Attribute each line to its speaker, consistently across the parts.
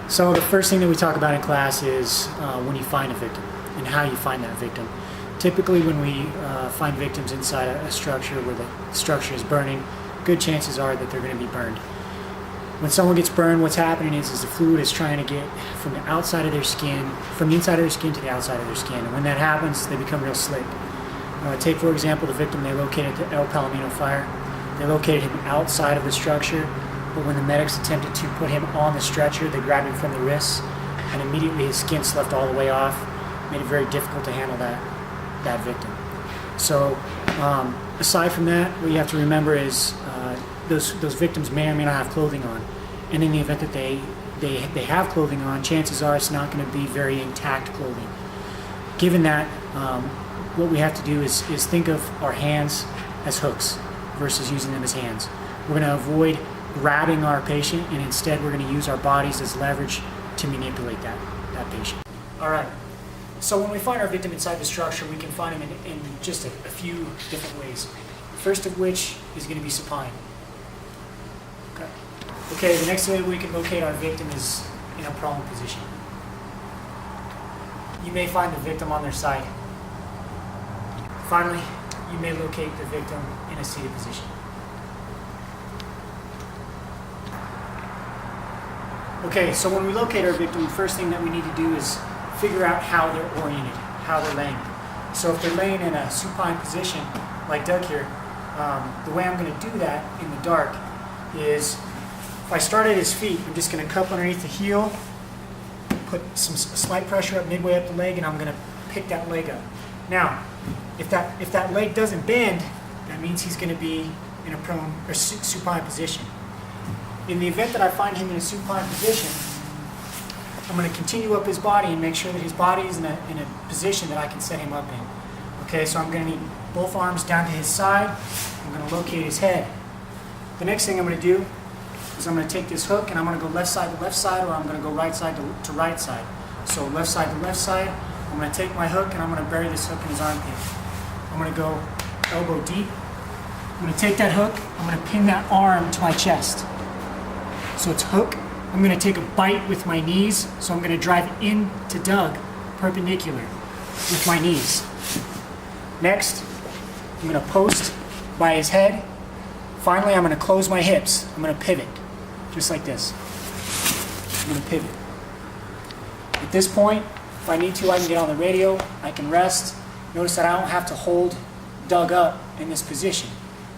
Speaker 1: So the first thing that we talk about in class is when you find a victim and how you find that victim. Typically when we find victims inside a structure where the structure is burning, good chances are that they're going to be burned. When someone gets burned, what's happening is the fluid is trying to get from the outside of their skin, from the inside of their skin to the outside of their skin. And when that happens, they become real slick. Take, for example, the victim they located at the El Palomino fire. They located him outside of the structure, but when the medics attempted to put him on the stretcher, they grabbed him from the wrists, and immediately his skin sloughed all the way off, made it very difficult to handle that victim. So aside from that, what you have to remember is those victims may or may not have clothing on, and in the event that they have clothing on, chances are it's not going to be very intact clothing. Given that, what we have to do is think of our hands as hooks versus using them as hands. We're going to avoid grabbing our patient, and instead we're going to use our bodies as leverage to manipulate that patient. All right. So when we find our victim inside the structure, we can find him in just a few different ways. The first of which is going to be supine. Okay, the next way we can locate our victim is in a prone position. You may find the victim on their side. Finally, you may locate the victim in a seated position. Okay, so when we locate our victim, the first thing that we need to do is figure out how they're oriented, how they're laying. So if they're laying in a supine position, like Doug here, the way I'm going to do that in the dark is, if I start at his feet, I'm just going to cup underneath the heel, put some slight pressure up midway up the leg, and I'm going to pick that leg up. Now, if that leg doesn't bend, that means he's going to be in a prone or supine position. In the event that I find him in a supine position, I'm going to continue up his body and make sure that his body is in a position that I can set him up in. Okay, so I'm going to need both arms down to his side. I'm going to locate his head. The next thing I'm going to do is I'm going to take this hook and I'm going to go left side to left side, or I'm going to go right side to right side. So left side to left side, I'm going to take my hook and I'm going to bury this hook in his armpit. I'm going to go elbow deep. I'm going to take that hook, I'm going to pin that arm to my chest. So it's hook. I'm going to take a bite with my knees, so I'm going to drive into Doug perpendicular with my knees. Next, I'm going to post by his head. Finally, I'm going to close my hips. I'm going to pivot, just like this. I'm going to pivot. At this point, if I need to, I can get on the radio, I can rest. Notice that I don't have to hold Doug up in this position.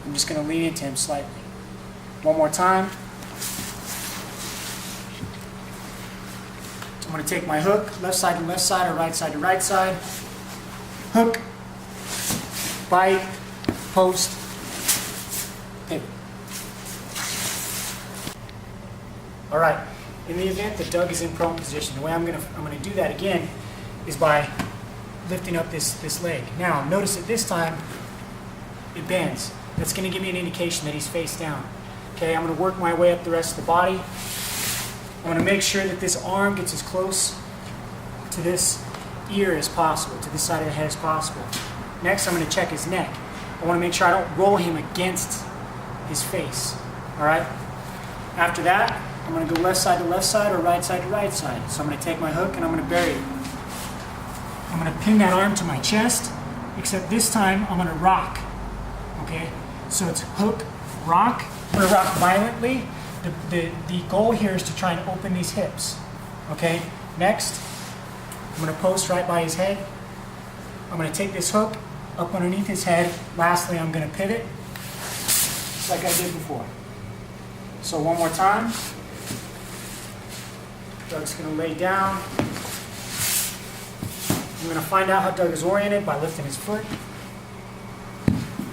Speaker 1: I'm just going to lean into him slightly. One more time. I'm going to take my hook, left side to left side or right side to right side. Hook, bite, post, pivot. All right. In the event that Doug is in prone position, the way I'm going to do that again is by lifting up this leg. Now, notice that this time it bends. That's going to give me an indication that he's face down. Okay, I'm going to work my way up the rest of the body. I want to make sure that this arm gets as close to this ear as possible, to this side of the head as possible. Next, I'm going to check his neck. I want to make sure I don't roll him against his face. All right? After that, I'm going to go left side to left side or right side to right side. So I'm going to take my hook and I'm going to bury it. I'm going to pin that arm to my chest, except this time I'm going to rock. Okay? So it's hook, rock. I'm going to rock violently. The goal here is to try and open these hips. Okay? Next, I'm going to post right by his head. I'm going to take this hook up underneath his head. Lastly, I'm going to pivot, just like I did before. So one more time. Doug's going to lay down. I'm going to find out how Doug is oriented by lifting his foot.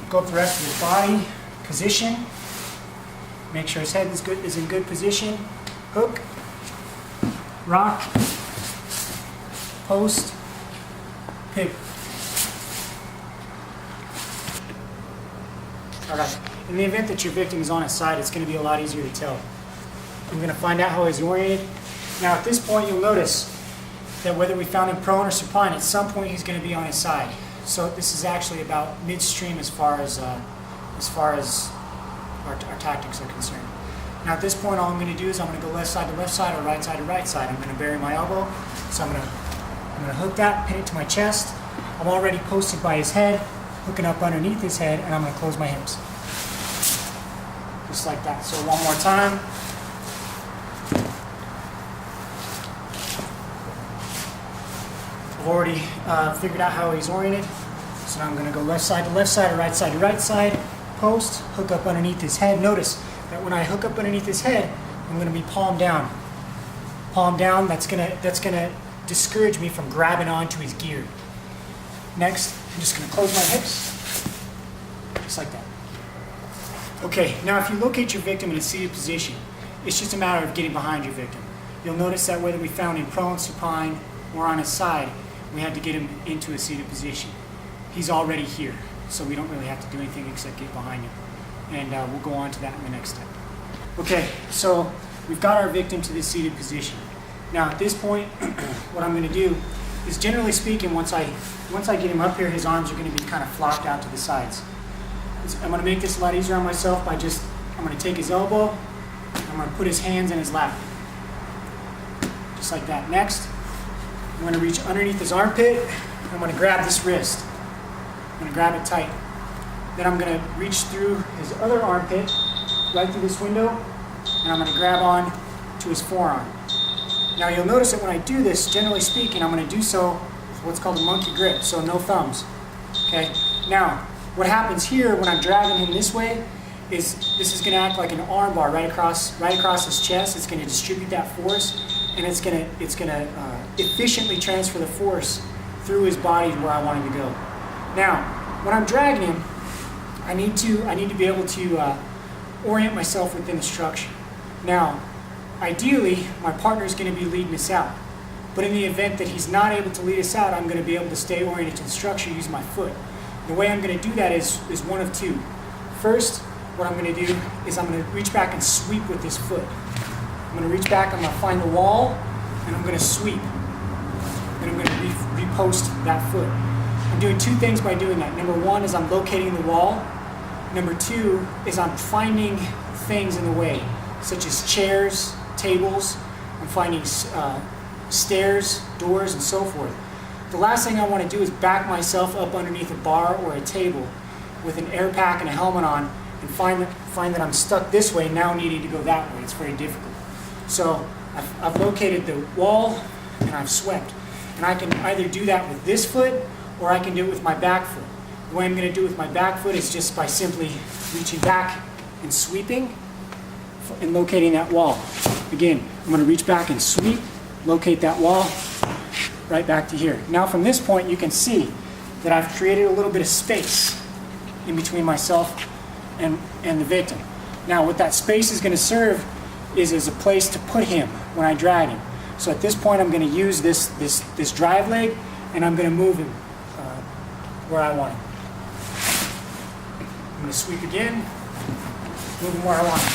Speaker 1: Go up the rest of his body. Position. Make sure his head is in good position. Hook, rock, post, pivot. All right. In the event that your victim is on his side, it's going to be a lot easier to tell. I'm going to find out how he's oriented. Now, at this point, you'll notice that whether we found him prone or supine, at some point he's going to be on his side. So this is actually about midstream as far as our tactics are concerned. Now at this point, all I'm going to do is I'm going to go left side to left side or right side to right side. I'm going to bury my elbow. So I'm going to hook that, pin it to my chest. I'm already posted by his head, hooking up underneath his head, and I'm going to close my hips. Just like that. So one more time. I've already figured out how he's oriented. So now I'm going to go left side to left side or right side to right side. Post, hook up underneath his head. Notice that when I hook up underneath his head, I'm going to be palm down. Palm down, that's gonna discourage me from grabbing onto his gear. Next, I'm just going to close my hips, just like that. Okay, now if you locate your victim in a seated position, it's just a matter of getting behind your victim. You'll notice that whether we found him prone, supine, or on his side, we had to get him into a seated position. He's already here, so we don't really have to do anything except get behind him. And we'll go on to that in the next step. Okay, so we've got our victim to this seated position. Now at this point, what I'm going to do is, generally speaking, once I get him up here, his arms are going to be kind of flopped out to the sides. I'm going to make this a lot easier on myself by I'm going to take his elbow, I'm going to put his hands in his lap. Just like that. Next, I'm going to reach underneath his armpit, I'm going to grab this wrist. I'm going to grab it tight. Then I'm going to reach through his other armpit, right through this window, and I'm going to grab on to his forearm. Now you'll notice that when I do this, generally speaking, I'm going to do so with what's called a monkey grip, so no thumbs. Okay. Now, what happens here when I'm dragging him this way is this is going to act like an arm bar right across his chest. It's going to distribute that force, and it's going to efficiently transfer the force through his body to where I want him to go. Now, when I'm dragging him, I need to be able to orient myself within the structure. Now, ideally, my partner is going to be leading us out. But in the event that he's not able to lead us out, I'm going to be able to stay oriented to the structure using my foot. The way I'm going to do that is one of two. First, what I'm going to do is I'm going to reach back and sweep with this foot. I'm going to reach back, I'm going to find the wall, and I'm going to sweep. And I'm going to repost that foot. I'm doing two things by doing that. Number one is I'm locating the wall. Number two is I'm finding things in the way, such as chairs, tables. I'm finding stairs, doors, and so forth. The last thing I want to do is back myself up underneath a bar or a table with an air pack and a helmet on and find that I'm stuck this way, now needing to go that way. It's very difficult. So I've located the wall and I've swept. And I can either do that with this foot or I can do it with my back foot. The way I'm going to do it with my back foot is just by simply reaching back and sweeping and locating that wall. Again, I'm going to reach back and sweep, locate that wall, right back to here. Now from this point you can see that I've created a little bit of space in between myself and the victim. Now what that space is going to serve is as a place to put him when I drag him. So at this point I'm going to use this drive leg and I'm going to move him where I want him. I'm going to sweep again, move him where I want him.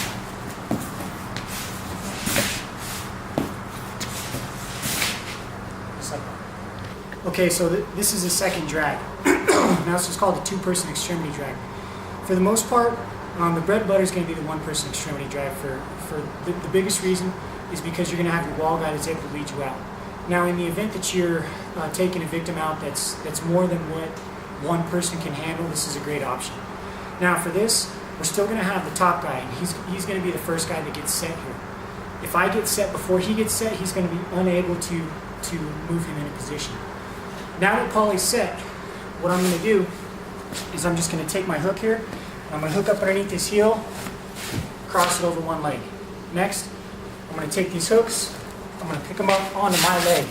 Speaker 1: Just like that. Okay, so this is the second drag. Now this is called the two-person extremity drag. For the most part, the bread and butter is going to be the one-person extremity drag. For the biggest reason is because you're going to have your wall guy that's able to lead you out. Now, in the event that you're taking a victim out that's more than what one person can handle, this is a great option. Now, for this, we're still going to have the top guy, and he's going to be the first guy that gets set here. If I get set before he gets set, he's going to be unable to move him into position. Now that Paulie's set, what I'm going to do is I'm just going to take my hook here, and I'm going to hook up underneath his heel, cross it over one leg. Next, I'm going to take these hooks, I'm going to pick them up onto my leg.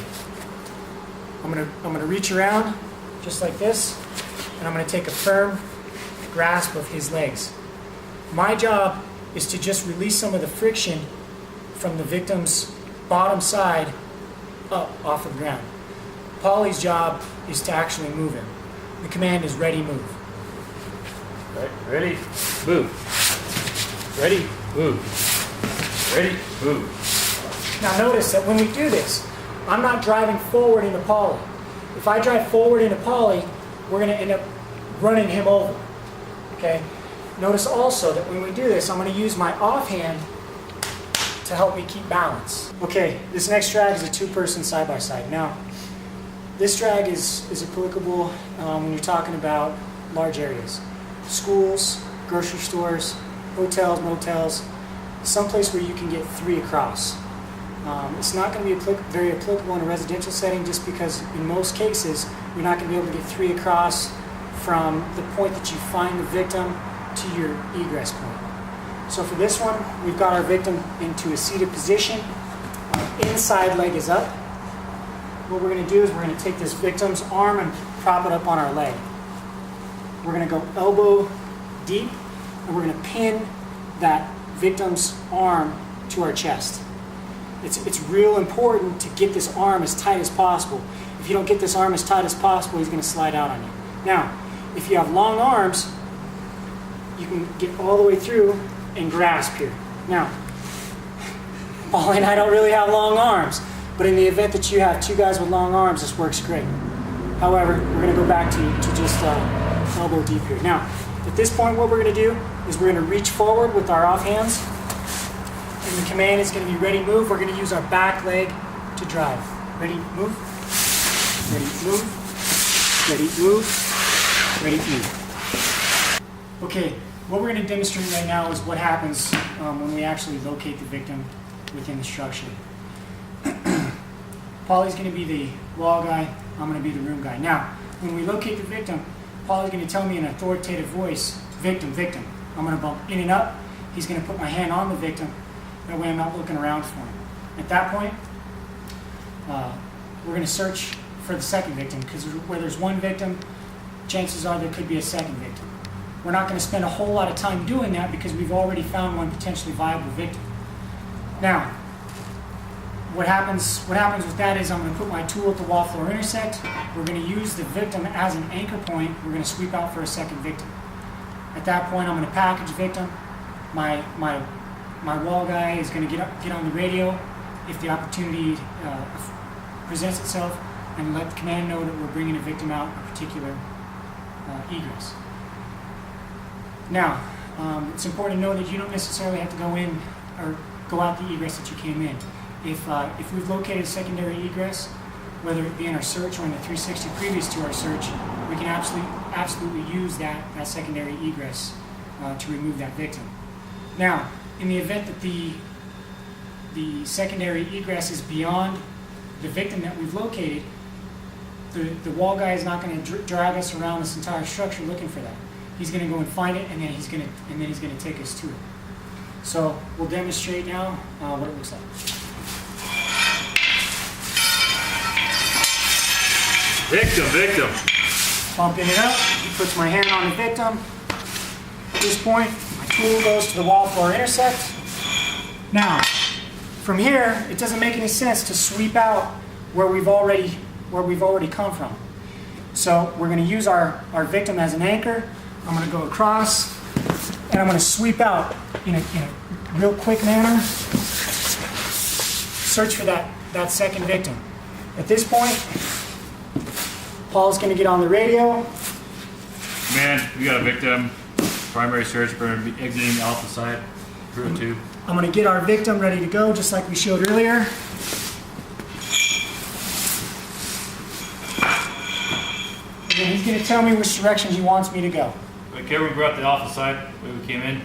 Speaker 1: I'm going to reach around just like this, and I'm going to take a firm grasp of his legs. My job is to just release some of the friction from the victim's bottom side up off the ground. Paulie's job is to actually move him. The command is ready, move.
Speaker 2: Right, ready, move. Ready, move. Ready, move.
Speaker 1: Now notice that when we do this, I'm not driving forward into Paulie. If I drive forward into Paulie, we're going to end up running him over. Okay? Notice also that when we do this, I'm going to use my offhand to help me keep balance. Okay, this next drag is a two-person side-by-side. Now, this drag is applicable when you're talking about large areas. Schools, grocery stores, hotels, motels, someplace where you can get 3 across. It's not going to be very applicable in a residential setting just because in most cases you're not going to be able to get 3 across from the point that you find the victim to your egress point. So for this one, we've got our victim into a seated position. Inside leg is up. What we're going to do is we're going to take this victim's arm and prop it up on our leg. We're going to go elbow deep, and we're going to pin that victim's arm to our chest. It's real important to get this arm as tight as possible. If you don't get this arm as tight as possible, he's going to slide out on you. Now, if you have long arms, you can get all the way through and grasp here. Now, Molly and I don't really have long arms, but in the event that you have 2 guys with long arms, this works great. However, we're going to go back to just elbow deep here. Now, at this point, what we're going to do is we're going to reach forward with our off hands, and the command is going to be ready, move. We're going to use our back leg to drive. Ready, move. Ready, move. Ready, move. Ready, move. Okay, what we're going to demonstrate right now is what happens when we actually locate the victim within the structure. Paulie's going to be the wall guy, I'm going to be the room guy. Now, when we locate the victim, Paulie's going to tell me in an authoritative voice, victim, victim. I'm going to bump in and up. He's going to put my hand on the victim. That way I'm not looking around for him. At that point, we're going to search for the second victim, because where there's one victim, chances are there could be a second victim. We're not going to spend a whole lot of time doing that because we've already found one potentially viable victim. Now, what happens with that is I'm going to put my tool at the wall floor intersect. We're going to use the victim as an anchor point. We're going to sweep out for a second victim. At that point, I'm going to package victim. My wall guy is going to get on the radio if the opportunity presents itself, and let the command know that we're bringing a victim out a particular egress. Now, it's important to know that you don't necessarily have to go in or go out the egress that you came in. If we've located a secondary egress, whether it be in our search or in the 360 previous to our search, we can absolutely use that secondary egress to remove that victim. Now, in the event that the secondary egress is beyond the victim that we've located, the wall guy is not going to drag us around this entire structure looking for that. He's going to go and find it, and then he's going to take us to it. So we'll demonstrate now what it looks like.
Speaker 2: Victim, victim.
Speaker 1: Bumping it up, he puts my hand on the victim. At this point, my tool goes to the wall floor intersect. Now, from here, it doesn't make any sense to sweep out where we've already come from. So we're going to use our victim as an anchor. I'm going to go across, and I'm going to sweep out in a real quick manner. Search for that second victim. At this point, Paul's going to get on the radio.
Speaker 2: Man, we got a victim. Primary search, we're going to be exiting the alpha side. Through 2.
Speaker 1: I'm going to get our victim ready to go, just like we showed earlier. And then he's going to tell me which direction he wants me to go.
Speaker 2: Okay, we're going to go out the alpha side, where we came in.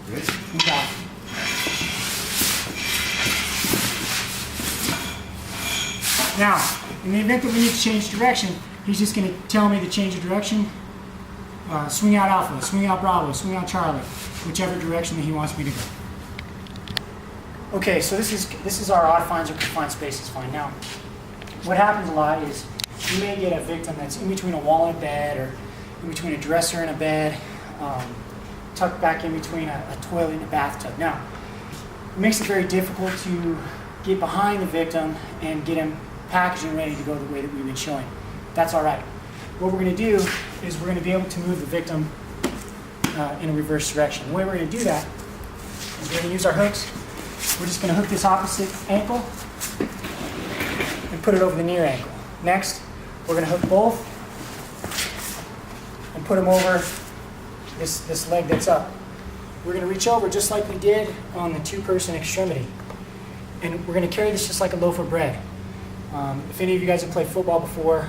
Speaker 2: Good.
Speaker 1: We got it. Now, in the event that we need to change direction, he's just going to tell me to change the direction. Swing out Alpha, swing out Bravo, swing out Charlie, whichever direction that he wants me to go. Okay, so this is our odd finds or confined spaces find. Now, what happens a lot is you may get a victim that's in between a wall and a bed, or in between a dresser and a bed, tucked back in between a toilet and a bathtub. Now, it makes it very difficult to get behind the victim and get him packaged and ready to go the way that we've been showing. That's all right. What we're going to do is we're going to be able to move the victim in a reverse direction. The way we're going to do that is we're going to use our hooks. We're just going to hook this opposite ankle and put it over the near ankle. Next, we're going to hook both and put them over this leg that's up. We're going to reach over just like we did on the 2-person extremity. And we're going to carry this just like a loaf of bread. If any of you guys have played football before,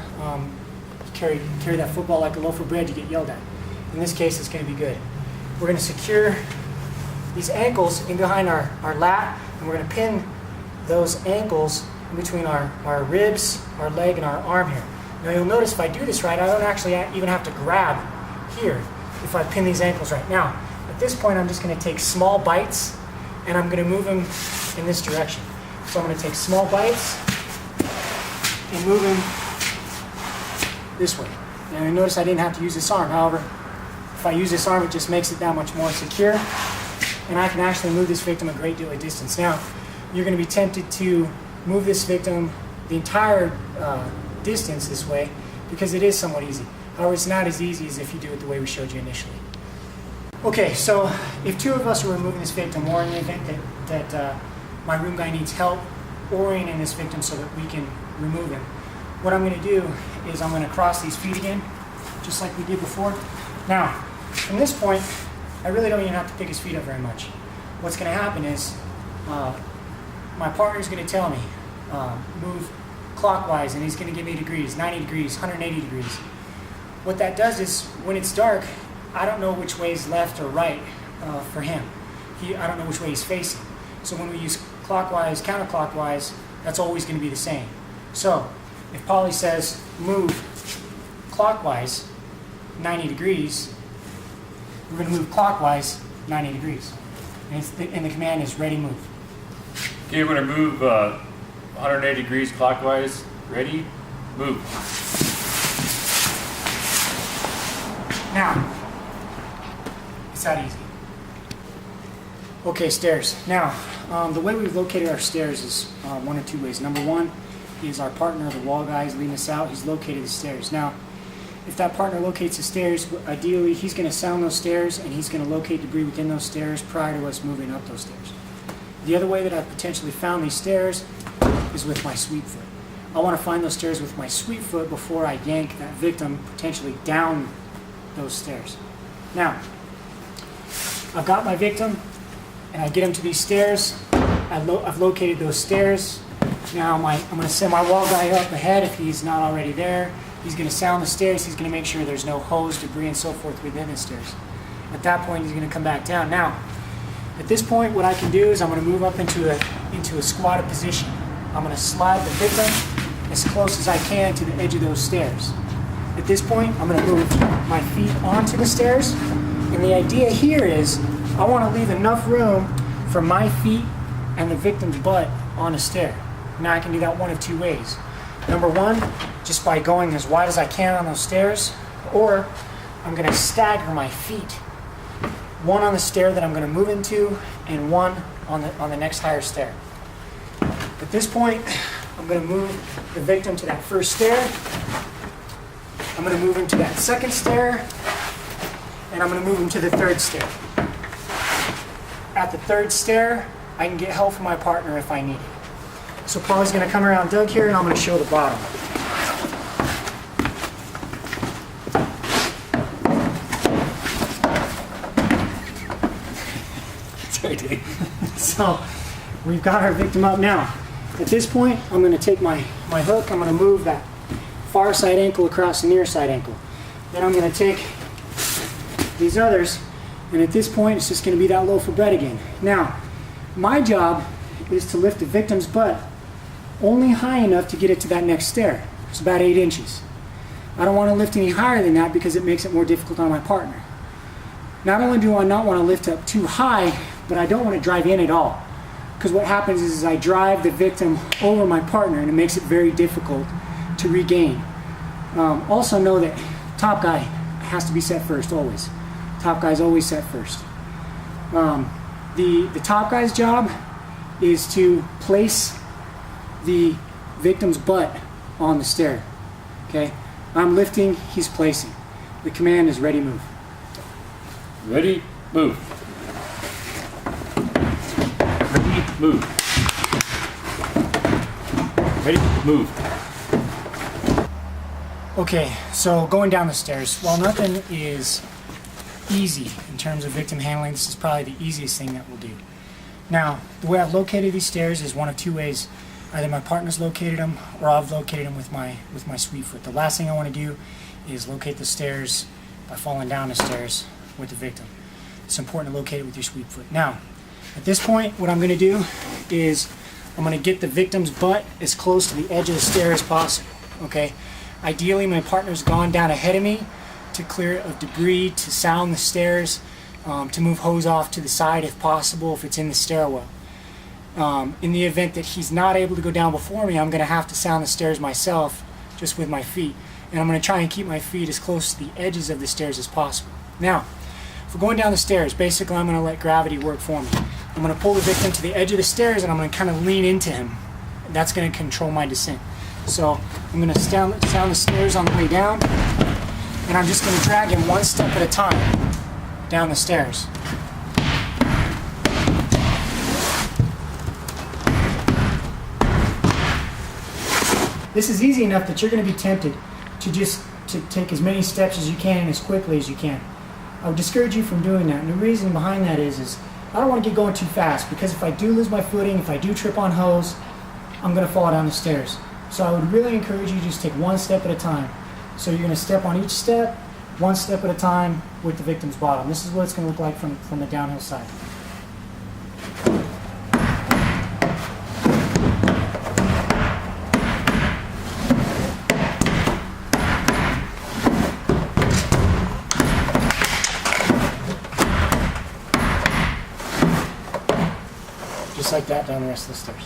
Speaker 1: carry that football like a loaf of bread, you get yelled at. In this case, it's going to be good. We're going to secure these ankles in behind our lat, and we're going to pin those ankles in between our ribs, our leg, and our arm here. Now you'll notice if I do this right, I don't actually even have to grab here if I pin these ankles right. Now, at this point, I'm just going to take small bites, and I'm going to move them in this direction. So I'm going to take small bites and move them this way. Now you notice I didn't have to use this arm. However, if I use this arm, it just makes it that much more secure, and I can actually move this victim a great deal of distance. Now, you're going to be tempted to move this victim the entire distance this way because it is somewhat easy. However, it's not as easy as if you do it the way we showed you initially. Okay, so if two of us are removing this victim, or in the event that my room guy needs help orienting this victim so that we can remove him, what I'm going to do is I'm going to cross these feet again, just like we did before. Now, from this point, I really don't even have to pick his feet up very much. What's going to happen is my partner is going to tell me, move clockwise, and he's going to give me degrees, 90 degrees, 180 degrees. What that does is, when it's dark, I don't know which way is left or right for him. I don't know which way he's facing. So when we use clockwise, counterclockwise, that's always going to be the same. So if Polly says move clockwise 90 degrees, we're going to move clockwise 90 degrees. And the command is ready, move.
Speaker 2: Okay, we're going to move 180 degrees clockwise. Ready, move.
Speaker 1: Now, it's that easy. Okay, stairs. Now, the way we've located our stairs is one of two ways. Number one is our partner, the wall guy, is leading us out. He's located the stairs. Now, if that partner locates the stairs, ideally he's going to sound those stairs and he's going to locate debris within those stairs prior to us moving up those stairs. The other way that I've potentially found these stairs is with my sweep foot. I want to find those stairs with my sweep foot before I yank that victim potentially down those stairs. Now, I've got my victim and I get him to these stairs. I've located those stairs. Now I'm going to send my wall guy up ahead if he's not already there. He's going to sound the stairs. He's going to make sure there's no hose, debris, and so forth within the stairs. At that point, he's going to come back down. Now, at this point, what I can do is I'm going to move up into a squatted position. I'm going to slide the victim as close as I can to the edge of those stairs. At this point, I'm going to move my feet onto the stairs. And the idea here is I want to leave enough room for my feet and the victim's butt on a stair. Now I can do that one of two ways. Number one, just by going as wide as I can on those stairs, or I'm going to stagger my feet. One on the stair that I'm going to move into, and one on the next higher stair. At this point, I'm going to move the victim to that first stair. I'm going to move him to that second stair, and I'm going to move him to the third stair. At the third stair, I can get help from my partner if I need it. So Paul's going to come around Doug here, and I'm going to show the bottom. Sorry, Dave. So we've got our victim up now. At this point, I'm going to take my hook. I'm going to move that far side ankle across the near side ankle. Then I'm going to take these others, and at this point, it's just going to be that loaf of bread again. Now, my job is to lift the victim's butt only high enough to get it to that next stair. It's about 8 inches. I don't want to lift any higher than that because it makes it more difficult on my partner. Not only do I not want to lift up too high, but I don't want to drive in at all. Because what happens is I drive the victim over my partner and it makes it very difficult to regain. Also know that top guy has to be set first always. Top guy's always set first. The top guy's job is to place the victim's butt on the stair. Okay? I'm lifting, he's placing. The command is ready, move.
Speaker 2: Ready, move. Ready, move. Ready, move.
Speaker 1: Okay, so going down the stairs. While nothing is easy in terms of victim handling, this is probably the easiest thing that we'll do. Now, the way I've located these stairs is one of two ways. Either my partner's located them, or I've located them with my sweep foot. The last thing I want to do is locate the stairs by falling down the stairs with the victim. It's important to locate it with your sweep foot. Now, at this point, what I'm going to do is I'm going to get the victim's butt as close to the edge of the stair as possible. Okay? Ideally, my partner's gone down ahead of me to clear it of debris, to sound the stairs, to move hose off to the side if possible, if it's in the stairwell. In the event that he's not able to go down before me, I'm going to have to sound the stairs myself, just with my feet. And I'm going to try and keep my feet as close to the edges of the stairs as possible. Now, if we're going down the stairs, basically I'm going to let gravity work for me. I'm going to pull the victim to the edge of the stairs and I'm going to kind of lean into him. That's going to control my descent. So I'm going to sound the stairs on the way down, and I'm just going to drag him one step at a time down the stairs. This is easy enough that you're going to be tempted to take as many steps as you can and as quickly as you can. I would discourage you from doing that, and the reason behind that is I don't want to get going too fast, because if I do lose my footing, if I do trip on hose, I'm going to fall down the stairs. So I would really encourage you to just take one step at a time. So you're going to step on each step, one step at a time with the victim's bottom. This is what it's going to look like from the downhill side. Just like that down the rest of the stairs.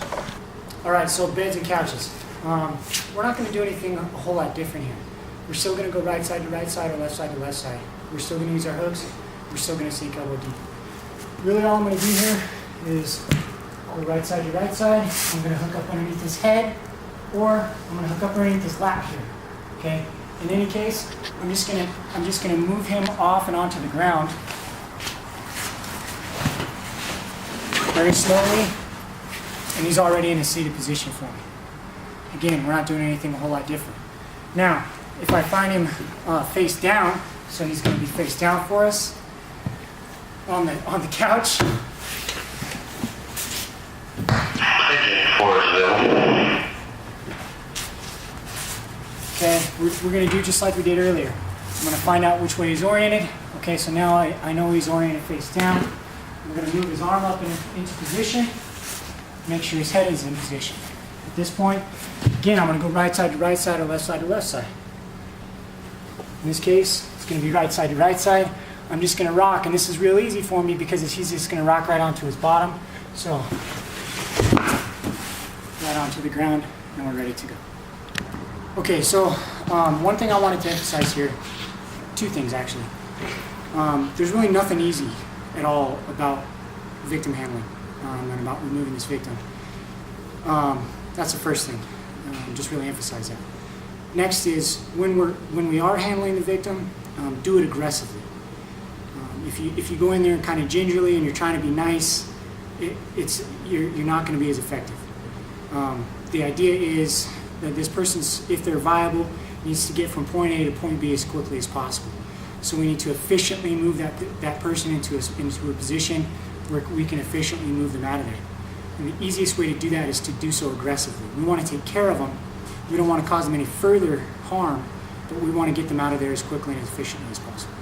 Speaker 1: All right, so beds and couches. We're not going to do anything a whole lot different here. We're still going to go right side to right side or left side to left side. We're still going to use our hooks. We're still going to sink elbow deep. Really all I'm going to do here is go right side to right side. I'm going to hook up underneath his head, or I'm going to hook up underneath his lap here. Okay? In any case, I'm just going to move him off and onto the ground very slowly, and he's already in a seated position for me. Again, we're not doing anything a whole lot different. Now, if I find him face down, so he's going to be face down for us on the couch. Okay, we're going to do just like we did earlier. I'm going to find out which way he's oriented. Okay, so now I know he's oriented face down. I'm going to move his arm up into position, make sure his head is in position. At this point, again, I'm going to go right side to right side or left side to left side. In this case, it's going to be right side to right side. I'm just going to rock, and this is real easy for me because he's just going to rock right onto his bottom. So, right onto the ground, and we're ready to go. Okay, so one thing I wanted to emphasize here, two things actually. There's really nothing easy at all about victim handling and about removing this victim. That's the first thing. Just really emphasize that. Next is when we are handling the victim, do it aggressively. If you go in there and kind of gingerly and you're trying to be nice, you're not going to be as effective. The idea is that this person, if they're viable, needs to get from point A to point B as quickly as possible. So we need to efficiently move that person into a position where we can efficiently move them out of there. And the easiest way to do that is to do so aggressively. We want to take care of them. We don't want to cause them any further harm, but we want to get them out of there as quickly and as efficiently as possible.